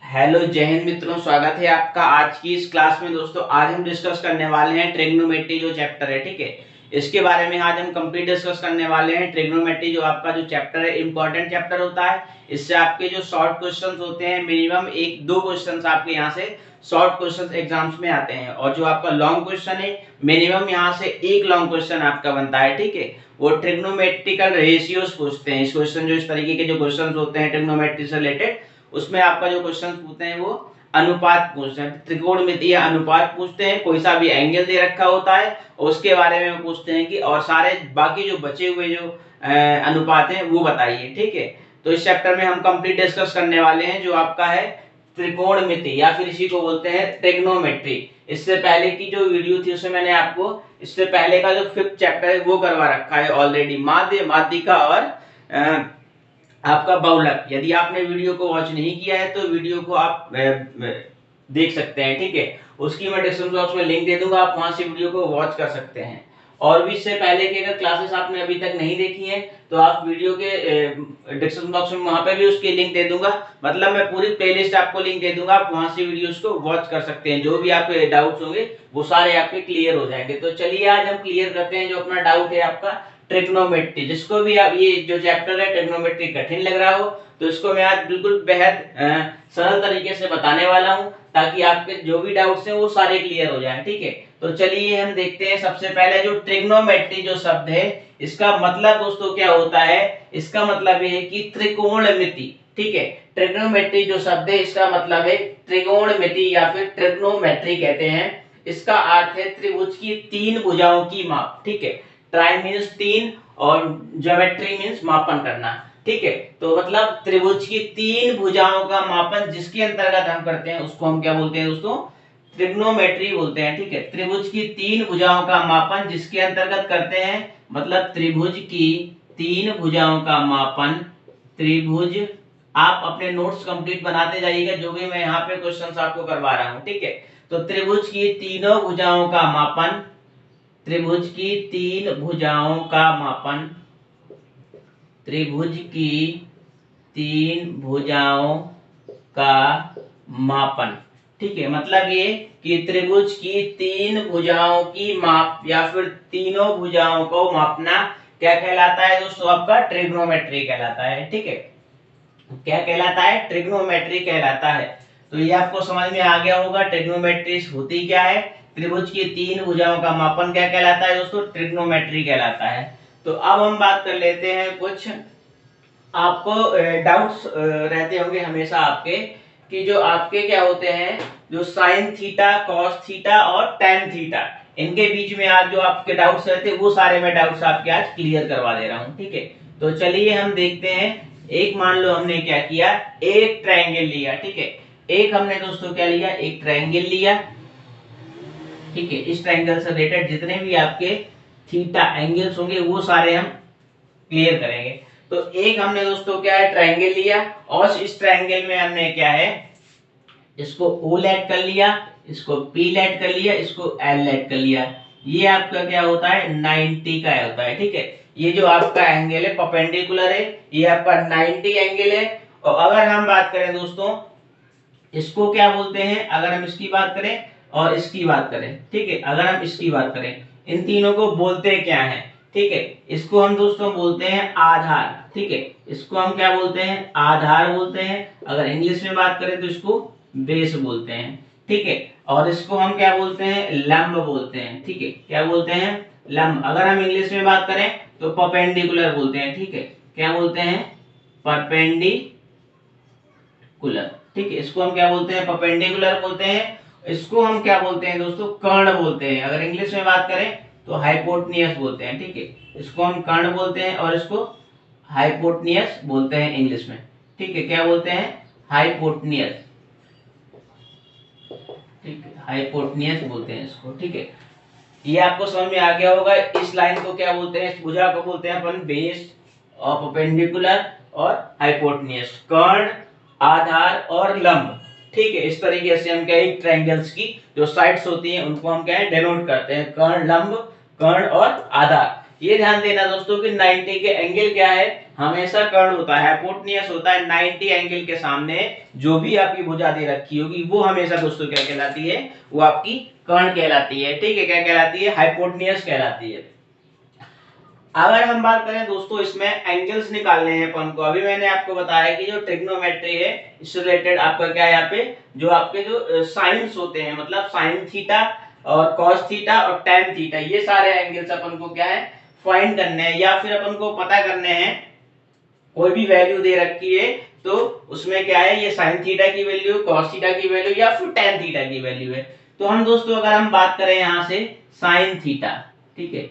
Hello जय हिंद मित्रों, स्वागत है आपका आज की इस क्लास में। दोस्तों आज हम डिस्कस करने वाले हैं ट्रिग्नोमेट्री जो चैप्टर है, ठीक है। इसके बारे में आज हम कंप्लीट डिस्कस करने वाले हैं। ट्रिग्नोमेट्री जो आपका जो चैप्टर है, इंपॉर्टेंट चैप्टर होता है। इससे आपके जो शॉर्ट क्वेश्चंस होते हैं, मिनिमम एक दो क्वेश्चंस आपके यहाँ से शॉर्ट क्वेश्चंस एग्जाम्स में आते हैं, और जो आपका लॉन्ग क्वेश्चन है, मिनिमम यहाँ से एक लॉन्ग क्वेश्चन आपका बनता है, ठीक है। वो ट्रिग्नोमेट्रिकल रेशियोज पूछते हैं। इस क्वेश्चन जो इस तरीके के जो क्वेश्चन होते हैं ट्रिग्नोमेट्री से रिलेटेड, उसमें आपका जो क्वेश्चन पूछते हैं वो अनुपात पूछते हैं, त्रिकोणमितीय अनुपात पूछते हैं। कोई सा भी एंगल दे रखा होता है और उसके बारे में पूछते हैं कि और सारे बाकी जो बचे हुए जो अनुपात हैं वो बताइए, ठीक है। तो इस चैप्टर में हम कंप्लीट डिस्कस करने वाले हैं जो आपका है त्रिकोणमिति, या फिर इसी को बोलते हैं ट्रिग्नोमेट्री। इससे पहले की जो वीडियो थी उसमें मैंने आपको इससे पहले का जो 5th चैप्टर है वो करवा रखा है ऑलरेडी, माध्य, माध्यिका और आपका बहुलक। यदि आपने वीडियो को वॉच नहीं किया है तो वीडियो को आप देख सकते हैं, ठीक है। उसकी मैं डिस्क्रिप्शन बॉक्स में लिंक दे दूंगा, आप वहां से वीडियो को वॉच कर सकते हैं। और भी इससे पहले की अगर क्लासेस आपने अभी तक नहीं देखी हैं तो आप वीडियो के डिस्क्रिप्शन बॉक्स में वहां पे भी उसकी लिंक दे दूंगा। मतलब मैं पूरी प्लेलिस्ट आपको लिंक दे दूंगा, आप वहां से वीडियोस को वॉच कर सकते हैं। जो भी आपके डाउट्स होंगे वो सारे आपके क्लियर हो जाएंगे। तो चलिए आज हम क्लियर करते हैं जो अपना डाउट है आपका ट्रिग्नोमेट्री। जिसको भी आप ये जो चैप्टर है ट्रिग्नोमेट्री कठिन लग रहा हो तो इसको मैं आज बिल्कुल बेहद सरल तरीके से बताने वाला हूं, ताकि आपके जो भी डाउट्स हैं वो सारे क्लियर हो जाएं, ठीक है। तो चलिए हम देखते हैं। सबसे पहले जो ट्रिग्नोमेट्री जो शब्द है, इसका मतलब दोस्तों क्या होता है। इसका मतलब ये है कि त्रिकोणमिति, ठीक है। ट्रिग्नोमेट्री जो शब्द है इसका मतलब है त्रिकोणमिति या फिर ट्रिग्नोमेट्री कहते हैं। इसका अर्थ है त्रिभुज की तीन भुजाओं की माप, ठीक है। ट्राई मीन्स तीन और ज्योमेट्री मीन्स मापन करना, ठीक है। तो मतलब त्रिभुज की तीन भुजाओं का मापन जिसके अंतर्गत हम करते हैं उसको हम क्या बोलते हैं दोस्तों, ट्रिग्नोमेट्री बोलते हैं, ठीक है। त्रिभुज की तीन भुजाओं का मापन जिसके अंतर्गत करते हैं, मतलब त्रिभुज की तीन भुजाओं का मापन। त्रिभुज, आप अपने नोट्स कंप्लीट बनाते जाइएगा जो भी मैं यहाँ पे क्वेश्चंस आपको करवा रहा हूँ, ठीक है। तो त्रिभुज की तीनों भुजाओं का मापन, त्रिभुज की तीन भुजाओं का मापन, त्रिभुज की तीन भुजाओं का मापन, ठीक है। मतलब ये कि त्रिभुज की तीन भुजाओं की माप या फिर तीनों भुजाओं को मापना क्या कहलाता है दोस्तों, आपका ट्रिग्नोमेट्री कहलाता है, ठीक है। क्या कहलाता है, ट्रिग्नोमेट्री कहलाता है। तो ये आपको समझ में आ गया होगा ट्रिग्नोमेट्री होती क्या है। त्रिभुज की तीन भुजाओं का मापन क्या कहलाता है दोस्तों, ट्रिग्नोमेट्री कहलाता है। तो अब हम बात कर लेते हैं कुछ आपको डाउट्स रहते होंगे हमेशा आपके, कि जो आपके क्या होते हैं, जो साइन थीटा, कॉस थीटा और टैन थीटा, इनके बीच में आज जो आपके डाउट्स रहते हैं वो सारे मैं डाउट्स आपके आज क्लियर करवा दे रहा हूं, ठीक है। तो चलिए हम देखते हैं। एक मान लो हमने क्या किया, एक ट्रायंगल लिया, ठीक है। एक हमने दोस्तों क्या लिया, एक ट्रायंगल लिया, ठीक है। इस ट्रायंगल से रिलेटेड जितने भी आपके थीटा एंगल्स होंगे वो सारे हम क्लियर करेंगे। तो एक हमने दोस्तों क्या है, ट्रायंगल लिया, और इस ट्रायंगल में हमने क्या है, इसको O लेट कर लिया, इसको P लेट कर लिया, इसको L लेट कर लिया। ये आपका क्या होता है, 90 का होता है, ठीक है। ये जो आपका एंगल है परपेंडिकुलर है, ये आपका 90 एंगल है। और अगर हम बात करें दोस्तों, इसको क्या बोलते हैं, अगर हम इसकी बात करें और इसकी बात करें, ठीक है। अगर हम इसकी बात करें, इन तीनों को बोलते क्या है, ठीक है। इसको हम दोस्तों बोलते हैं आधार, ठीक है। इसको हम क्या बोलते हैं, आधार बोलते हैं। अगर इंग्लिश में बात करें तो इसको बेस बोलते हैं, ठीक है। और इसको हम क्या बोलते हैं, लंब बोलते हैं, ठीक है। क्या बोलते हैं, लंब। अगर हम इंग्लिश में बात करें तो परपेंडिकुलर बोलते हैं, ठीक है। क्या बोलते हैं, परपेंडिकुलर, ठीक है। इसको हम क्या बोलते हैं, परपेंडिकुलर बोलते हैं। इसको हम क्या बोलते हैं दोस्तों, कर्ण बोलते हैं। अगर इंग्लिश में बात करें तो हाइपोटेन्यूज बोलते हैं, ठीक है। इसको हम कर्ण बोलते हैं और इसको हाइपोटेन्यूज बोलते हैं इंग्लिश में, ठीक है। क्या बोलते हैं, हाइपोटेन्यूज, ठीक है। हाइपोटेन्यूज बोलते हैं इसको, ठीक है। ये आपको समझ में आ गया होगा। इस लाइन को क्या बोलते हैं, इस भुजा को बोलते हैं अपन बेस और परपेंडिकुलर और हाइपोटेन्यूज, कर्ण, आधार और लंब, ठीक है। इस तरीके से हम क्या है, ट्रायंगल्स की जो साइड्स होती हैं उनको हम क्या है, डेनोट करते हैं, कर्ण, लंब, कर्ण और आधार। ये ध्यान देना दोस्तों कि 90 के एंगल क्या है, हमेशा कर्ण होता है, हाइपोटेन्यूस होता है। 90 एंगल के सामने जो भी आपकी भुजा दे रखी होगी वो हमेशा दोस्तों क्या कहलाती है, वो आपकी कर्ण कहलाती है। ठीक है, क्या कहलाती है, हाइपोटेन्यूस कहलाती है। अगर हम बात करें दोस्तों इसमें एंगल्स निकालने हैं अपन को, अभी मैंने आपको बताया कि जो ट्रिग्नोमेट्री है इससे रिलेटेड आपका क्या है, यहाँ पे जो आपके जो साइंस होते हैं, मतलब साइन थीटा और कॉस थीटा और टेन थीटा, ये सारे एंगल्स अपन को क्या है फाइंड करने हैं, या फिर अपन को पता करने हैं। कोई भी वैल्यू दे रखी है तो उसमें क्या है, ये साइन थीटा की वैल्यू, कॉस थीटा की वैल्यू या फिर टेन थीटा की वैल्यू है। तो हम दोस्तों अगर हम बात करें यहाँ से साइन थीटा, ठीक है,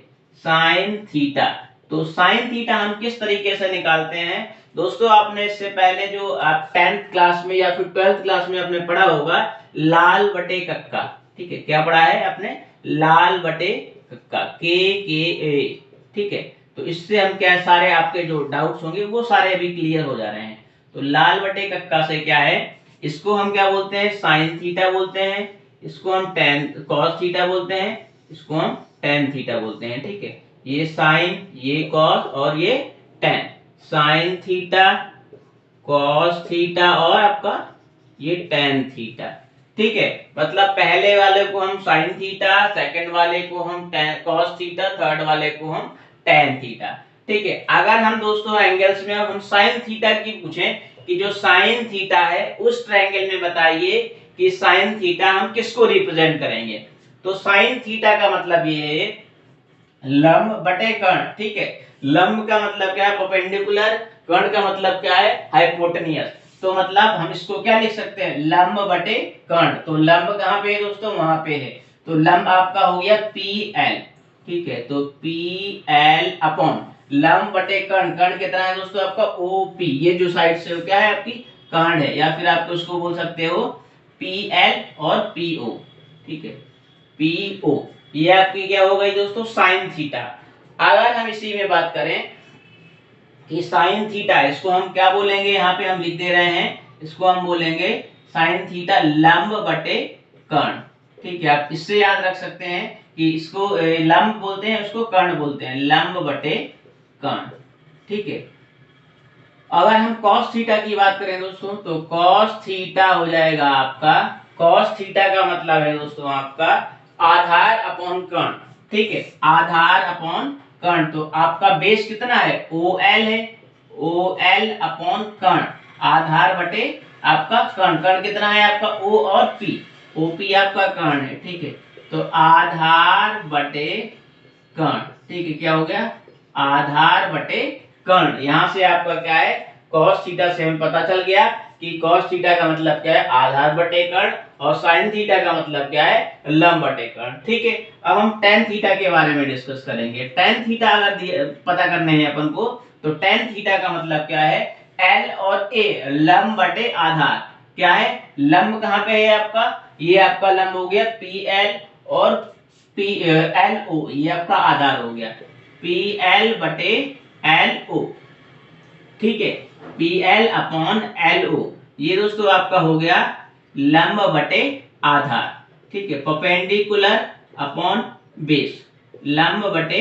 साइन थीटा, तो साइन थीटा हम किस तरीके से निकालते हैं दोस्तों, आपने इससे पहले जो आप 10th क्लास में या फिर 12th क्लास में आपने पढ़ा होगा लाल बटे कक्का। ठीक है, क्या पढ़ा है आपने, लाल बटे कक्का, के, ठीक है। तो इससे हम क्या सारे आपके जो डाउट्स होंगे वो सारे अभी क्लियर हो जा रहे हैं। तो लाल बटे कक्का से क्या है, इसको हम क्या बोलते हैं, साइन थीटा बोलते हैं, इसको हम टेन कॉस थीटा बोलते हैं, इसको हम टेन थीटा बोलते हैं। ठीक है, ये साइन, ये कॉस और ये ten, sine theta, cos theta और आपका ये टेन थीटा। ठीक है, मतलब पहले वाले को हम साइन थीटा, सेकंड वाले को हम कॉस थीटा, थर्ड वाले को हम टेन थीटा। ठीक है, अगर हम दोस्तों एंगल्स में हम साइन थीटा की पूछें कि जो साइन थीटा है उस ट्रायंगल में बताइए कि साइन थीटा हम किसको रिप्रेजेंट करेंगे। तो साइन थीटा का मतलब ये है लंब बटे कर्ण। ठीक है, लंब का मतलब क्या है, परपेंडिकुलर, कर्ण का मतलब क्या है, हाइपोटेन्यूस। तो मतलब हम इसको क्या लिख सकते हैं, लंब बटे कर्ण। तो लंब कहाँ पे है दोस्तों, वहां पे है, तो लंब आपका हो गया PL। ठीक है, तो PL अपॉन लंब बटे कर्ण, कर्ण कितना है दोस्तों आपका OP, ये जो साइड से क्या है आपकी कर्ण है, या फिर आप उसको बोल सकते हो PL और PO। ठीक है, PO, ये आपकी क्या हो गई दोस्तों साइन थीटा। अगर हम इसी में बात करें कि साइन थीटा, इसको हम क्या बोलेंगे, यहाँ पे हम लिख दे रहे हैं, इसको हम बोलेंगे साइन थीटा लंब बटे कर्ण। ठीक है, आप इससे याद रख सकते हैं कि इसको लंब बोलते हैं, उसको कर्ण बोलते हैं, लंब बटे कर्ण। ठीक है, अगर हम cos थीटा की बात करें दोस्तों, तो cos थीटा हो जाएगा आपका, cos थीटा का मतलब है दोस्तों आपका आधार अपॉन कर्ण। ठीक है, आधार अपॉन कर्ण, तो आपका बेस कितना है, OL है, OL अपॉन कर्ण, आधार बटे आपका कर्ण, कर्ण कितना है आपका O और P, OP आपका कर्ण है। ठीक है, तो आधार बटे कर्ण। ठीक है, क्या हो गया, आधार बटे कर्ण। यहां से आपका क्या है, cos थीटा से हमें पता चल गया कि cos थीटा का मतलब क्या है, आधार बटे कर्ण, और sin थीटा का मतलब क्या है, लंब बटे कर्ण। ठीक है, अब हम tan थीटा के बारे में डिस्कस करेंगे। tan थीटा अगर पता करने हैं अपन को, तो tan थीटा का मतलब क्या है, L और A लंब बटे आधार। क्या है, लंब कहाँ पे है आपका, ये आपका लंब हो गया PL और LO, ये आपका आधार हो गया PL बटे LO। ठीक है, PL अपॉन LO, ये दोस्तों आपका हो गया लंब बटे आधार। ठीक है, परपेंडिकुलर अपॉन बेस, लंब बटे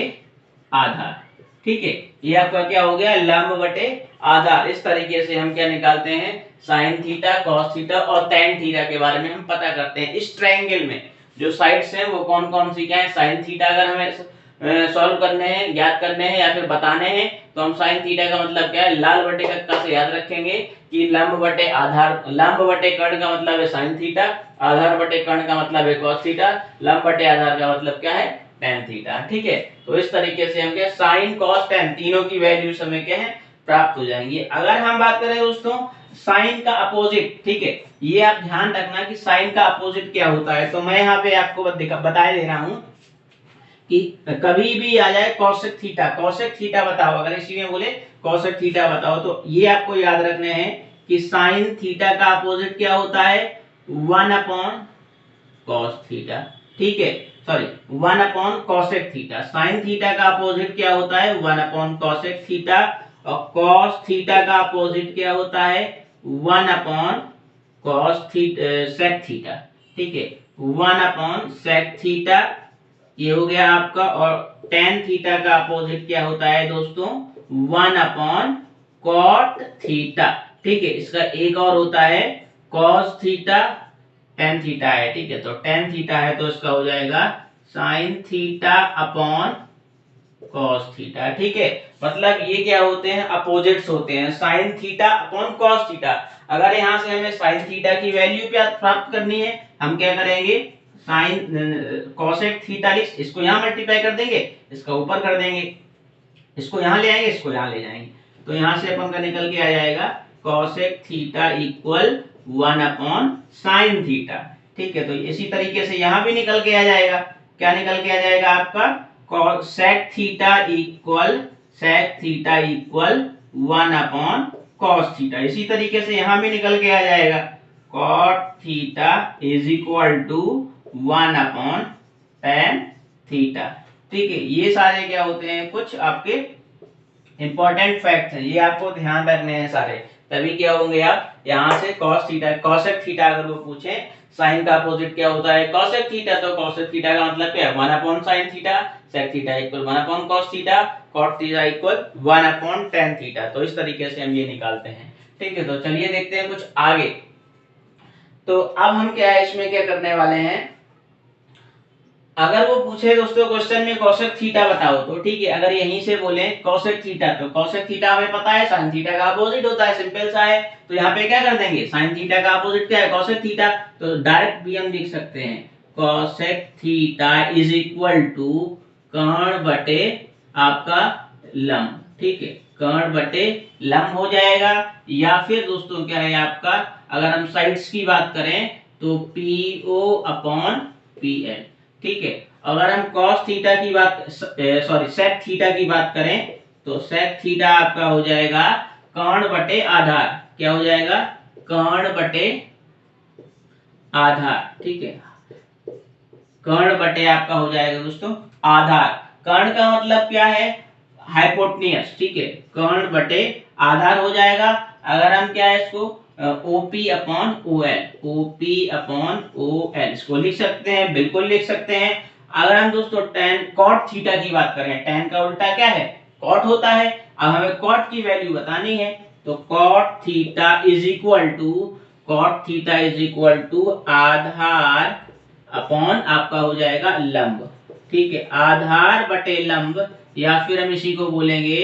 आधार। ठीक है, ये आपका क्या हो गया, लंब बटे आधार। इस तरीके से हम क्या निकालते हैं, साइन थीटा, कॉस थीटा और टेन थीटा के बारे में हम पता करते हैं। इस ट्रायंगल में जो साइड्स हैं वो कौन कौन सी क्या है, साइन थीटा अगर हमें सॉल्व करने हैं, ज्ञात करने हैं या फिर बताने हैं, तो हम साइन थीटा का मतलब क्या है, लाल बटे कक्का से याद रखेंगे कि लंब बटे आधार, लंब बटे कर्ण का मतलब है साइन थीटा, आधार बटे कर्ण का मतलब है कॉस थीटा, लंब बटे आधार का मतलब क्या है, टेन थीटा। ठीक है, तो इस तरीके से हम क्या साइन कॉस टेन तीनों की वैल्यूज हमें क्या है प्राप्त हो जाएंगी। अगर हम बात करें दोस्तों साइन का अपोजिट, ठीक है, ये आप ध्यान रखना कि साइन का अपोजिट क्या होता है। तो मैं यहाँ पे आपको बता दे रहा हूँ कि कभी भी आ जाए कोसेक थीटा, कोसेक थीटा बताओ, अगर इसी में बोले कोसेक थीटा बताओ, तो ये आपको याद रखने हैं कि साइन थीटा का अपोजिट क्या होता है, 1 अपॉन कॉस थीटा। ठीक है, sorry 1 upon cosec theta. Sine theta का अपोजिट क्या होता है, 1 अपॉन कोसेक थीटा, और कॉस थीटा का अपोजिट क्या होता है, 1 upon cos theta sec theta. ठीक है, 1 अपॉन सेक थीटा ये हो गया आपका। और tan थीटा का अपोजिट क्या होता है दोस्तों, 1 अपॉन कॉट थीटा। ठीक है, इसका एक और होता है cos थीटा, tan थीटा है। ठीक है, तो tan थीटा है तो इसका हो जाएगा sin theta upon cos theta. ठीक है, मतलब ये क्या होते हैं, अपोजिट्स होते हैं, sin theta upon cos theta. अगर यहाँ से हमें sin थीटा की वैल्यू प्राप्त करनी है, हम क्या करेंगे, sin cosec थीटा इसको यहाँ मल्टीप्लाई कर देंगे, इसका ऊपर कर देंगे, इसको यहाँ ले आएंगे, इसको यहाँ ले जाएंगे, तो यहाँ से अपन का निकल के आ जाएगा cosec theta equal 1 upon sin theta. ठीक है, तो इसी तरीके से यहाँ भी निकल के आ जाएगा, क्या निकल के आ जाएगा आपका, sec theta equal 1 upon cos theta. इसी तरीके से यहाँ भी निकल के आ जाएगा cot theta is equal to 1 upon tan theta. ठीक है, ये सारे क्या होते हैं, कुछ आपके इंपॉर्टेंट फैक्ट हैं, ये आपको ध्यान रखने हैं सारे, तभी क्या होंगे आप यहाँ से cos थीटा cosec थीटा अगर वो पूछे साइन का अपोजिट क्या होता है cosec थीटा, तो cosec थीटा का मतलब क्या है 1 upon sin theta, sec theta equal 1 upon cos theta, cot theta equal 1 upon tan theta. तो इस तरीके से हम ये निकालते हैं। ठीक है, तो चलिए देखते हैं कुछ आगे। तो अब हम क्या है इसमें क्या करने वाले हैं, अगर वो पूछे दोस्तों क्वेश्चन में cosec थीटा बताओ, तो ठीक है, अगर यहीं से बोले cosec थीटा, तो cosec थीटा हमें पता है sin थीटा का अपोजिट होता है, सिंपल सा है। तो यहाँ पे क्या कर देंगे, sin थीटा का अपोजिट क्या है cosec थीटा, तो डायरेक्ट भी हम लिख सकते हैं cosec theta is equal to कर्ण बटे आपका लंब। ठीक है, कर्ण बटे लंब हो जाएगा, या फिर दोस्तों क्या है आपका, अगर हम साइड्स की बात करें तो PO अपॉन PL। ठीक है, अगर हम cos थीटा की बात sec थीटा की बात करें, तो sec थीटा आपका हो जाएगा कर्ण बटे आधार, क्या हो जाएगा, कर्ण बटे आधार। ठीक है, कर्ण बटे आपका हो जाएगा दोस्तों आधार। कर्ण का मतलब क्या है, हाइपोटेन्यूज। ठीक है, कर्ण बटे आधार हो जाएगा। अगर हम क्या है इसको OP upon OL, OP upon OL इसको लिख सकते हैं, बिल्कुल लिख सकते हैं। अगर हम दोस्तों tan cot थीटा की बात करें, tan का उल्टा क्या है, cot होता है। अब हमें cot की वैल्यू बतानी है, तो cot theta is equal to आधार अपॉन आपका हो जाएगा लंब। ठीक है, आधार बटे लंब, या फिर हम इसी को बोलेंगे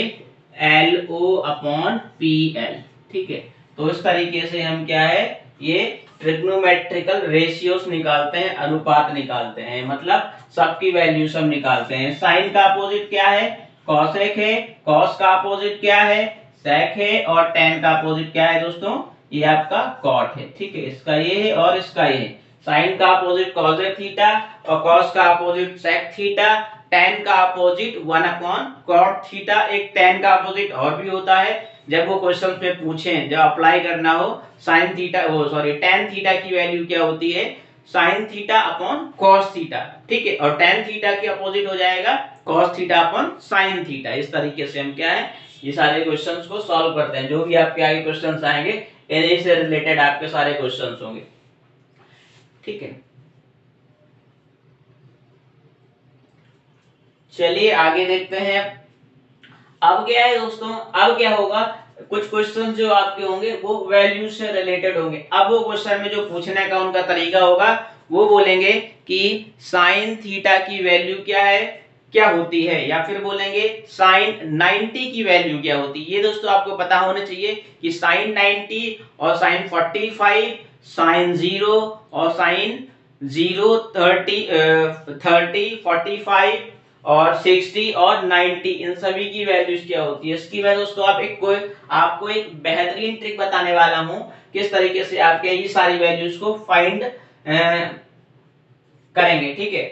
LO अपॉन PL। ठीक है, तो इस तरीके से हम क्या है ये ट्रिग्नोमेट्रिकल रेशियोस निकालते हैं, अनुपात निकालते हैं, मतलब सबकी वैल्यूज हम निकालते हैं। साइन का अपोजिट क्या है, cosec है, cos का अपोजिट क्या है, sec है, और tan का अपोजिट क्या है दोस्तों, ये आपका cot है। ठीक है, इसका ये है और इसका ये है। साइन का अपोजिट cosec थीटा और cos का अपोजिट sec थीटा, tan का अपोजिट 1 अपॉन cot थीटा। एक tan का अपोजिट और भी होता है, जब वो क्वेश्चन पे पूछें, जब अप्लाई करना हो sin थीटा tan थीटा की वैल्यू क्या होती है, sin theta upon cos theta. ठीक है, और tan थीटा की अपोजिट हो जाएगा cos theta upon sin theta. इस तरीके से हम क्या है ये सारे क्वेश्चंस को सॉल्व करते हैं। जो भी आपके आगे क्वेश्चंस आएंगे इन्हीं से रिलेटेड आपके सारे क्वेश्चंस होंगे। ठीक है, चलिए आगे देखते हैं। अब क्या है दोस्तों, अब क्या होगा, कुछ क्वेश्चन जो आपके होंगे वो वैल्यू से रिलेटेड होंगे। अब वो क्वेश्चन में जो पूछने का उनका तरीका होगा, वो बोलेंगे कि साइन थीटा की वैल्यू क्या है, क्या होती है, या फिर बोलेंगे साइन 90 की वैल्यू क्या होती है। ये दोस्तों आपको पता होना चाहिए कि साइन 90 और साइन 45, साइन 0 और साइन 0, 30, 45 और 60 और 90, इन सभी की वैल्यूज क्या होती है। इसकी वजह दोस्तों आपको एक बेहतरीन ट्रिक बताने वाला हूं, किस तरीके से आपके ये सारी वैल्यूज को फाइंड करेंगे। ठीक है,